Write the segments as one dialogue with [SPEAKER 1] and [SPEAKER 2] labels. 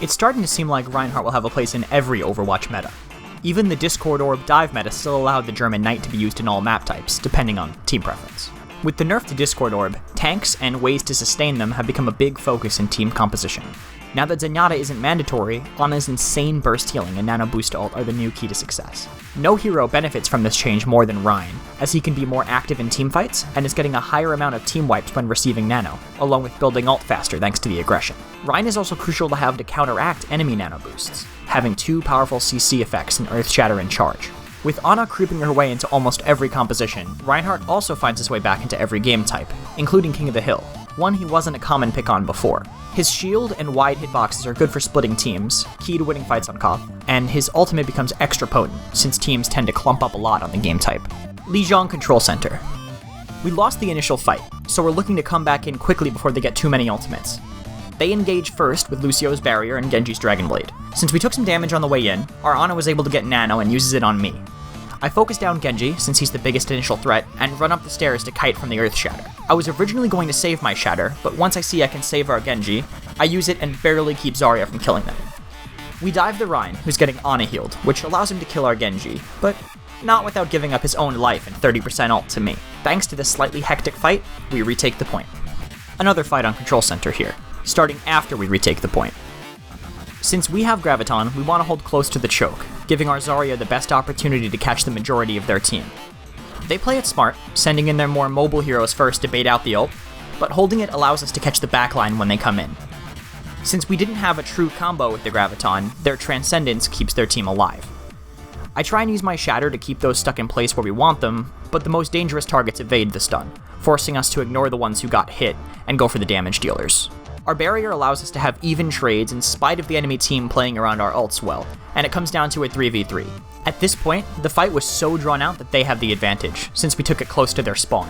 [SPEAKER 1] It's starting to seem like Reinhardt will have a place in every Overwatch meta. Even the Discord Orb dive meta still allowed the German Knight to be used in all map types, depending on team preference. With the nerf to Discord Orb, tanks and ways to sustain them have become a big focus in team composition. Now that Zenyatta isn't mandatory, Ana's insane burst healing and nano boost ult are the new key to success. No hero benefits from this change more than Rein, as he can be more active in teamfights and is getting a higher amount of team wipes when receiving nano, along with building ult faster thanks to the aggression. Rein is also crucial to have to counteract enemy nano boosts, having 2 powerful CC effects in Earth Shatter and Charge. With Ana creeping her way into almost every composition, Reinhardt also finds his way back into every game type, including King of the Hill, one he wasn't a common pick on before. His shield and wide hitboxes are good for splitting teams, key to winning fights on Koth, and his ultimate becomes extra potent, since teams tend to clump up a lot on the game type. Lijiang Control Center. We lost the initial fight, so we're looking to come back in quickly before they get too many ultimates. They engage first with Lucio's Barrier and Genji's Dragon Blade. Since we took some damage on the way in, our Ana was able to get nano and uses it on me. I focus down Genji, since he's the biggest initial threat, and run up the stairs to kite from the Earth Shatter. I was originally going to save my Shatter, but once I see I can save our Genji, I use it and barely keep Zarya from killing them. We dive the Rein, who's getting Ana healed, which allows him to kill our Genji, but not without giving up his own life and 30% ult to me. Thanks to this slightly hectic fight, we retake the point. Another fight on Control Center here, starting after we retake the point. Since we have Graviton, we want to hold close to the choke, giving our Zarya the best opportunity to catch the majority of their team. They play it smart, sending in their more mobile heroes first to bait out the ult, but holding it allows us to catch the backline when they come in. Since we didn't have a true combo with the Graviton, their Transcendence keeps their team alive. I try and use my Shatter to keep those stuck in place where we want them, but the most dangerous targets evade the stun, forcing us to ignore the ones who got hit and go for the damage dealers. Our barrier allows us to have even trades in spite of the enemy team playing around our ults well, and it comes down to a 3v3. At this point, the fight was so drawn out that they have the advantage, since we took it close to their spawn.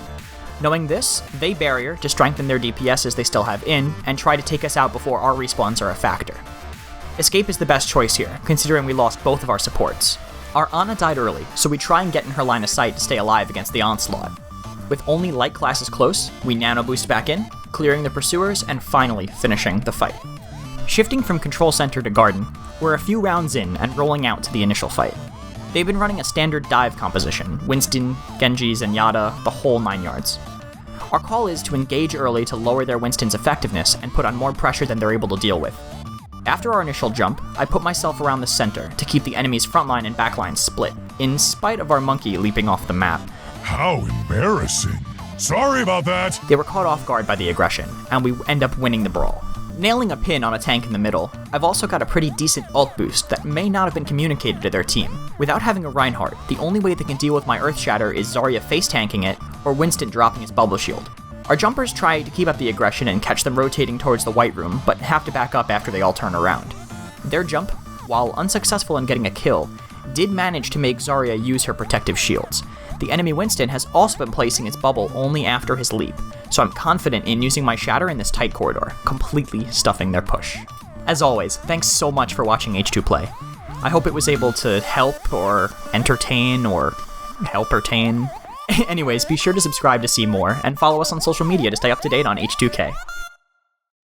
[SPEAKER 1] Knowing this, they barrier to strengthen their DPS as they still have in, and try to take us out before our respawns are a factor. Escape is the best choice here, considering we lost both of our supports. Our Ana died early, so we try and get in her line of sight to stay alive against the onslaught. With only light classes close, we nano boost back in, clearing the pursuers and finally finishing the fight. Shifting from Control Center to Garden, we're a few rounds in and rolling out to the initial fight. They've been running a standard dive composition, Winston, Genji, Zenyatta, the whole 9 yards. Our call is to engage early to lower their Winston's effectiveness and put on more pressure than they're able to deal with. After our initial jump, I put myself around the center to keep the enemy's frontline and backline split, in spite of our monkey leaping off the map.
[SPEAKER 2] How embarrassing. Sorry about that.
[SPEAKER 1] They were caught off guard by the aggression, and we end up winning the brawl. Nailing a pin on a tank in the middle, I've also got a pretty decent ult boost that may not have been communicated to their team. Without having a Reinhardt, the only way they can deal with my Earth Shatter is Zarya face tanking it, or Winston dropping his bubble shield. Our jumpers try to keep up the aggression and catch them rotating towards the white room, but have to back up after they all turn around. Their jump, while unsuccessful in getting a kill, did manage to make Zarya use her protective shields. The enemy Winston has also been placing its bubble only after his leap, so I'm confident in using my Shatter in this tight corridor, completely stuffing their push. As always, thanks so much for watching H2Play. I hope it was able to help or entertain or help-ertain. Anyways, be sure to subscribe to see more, and follow us on social media to stay up to date on H2K.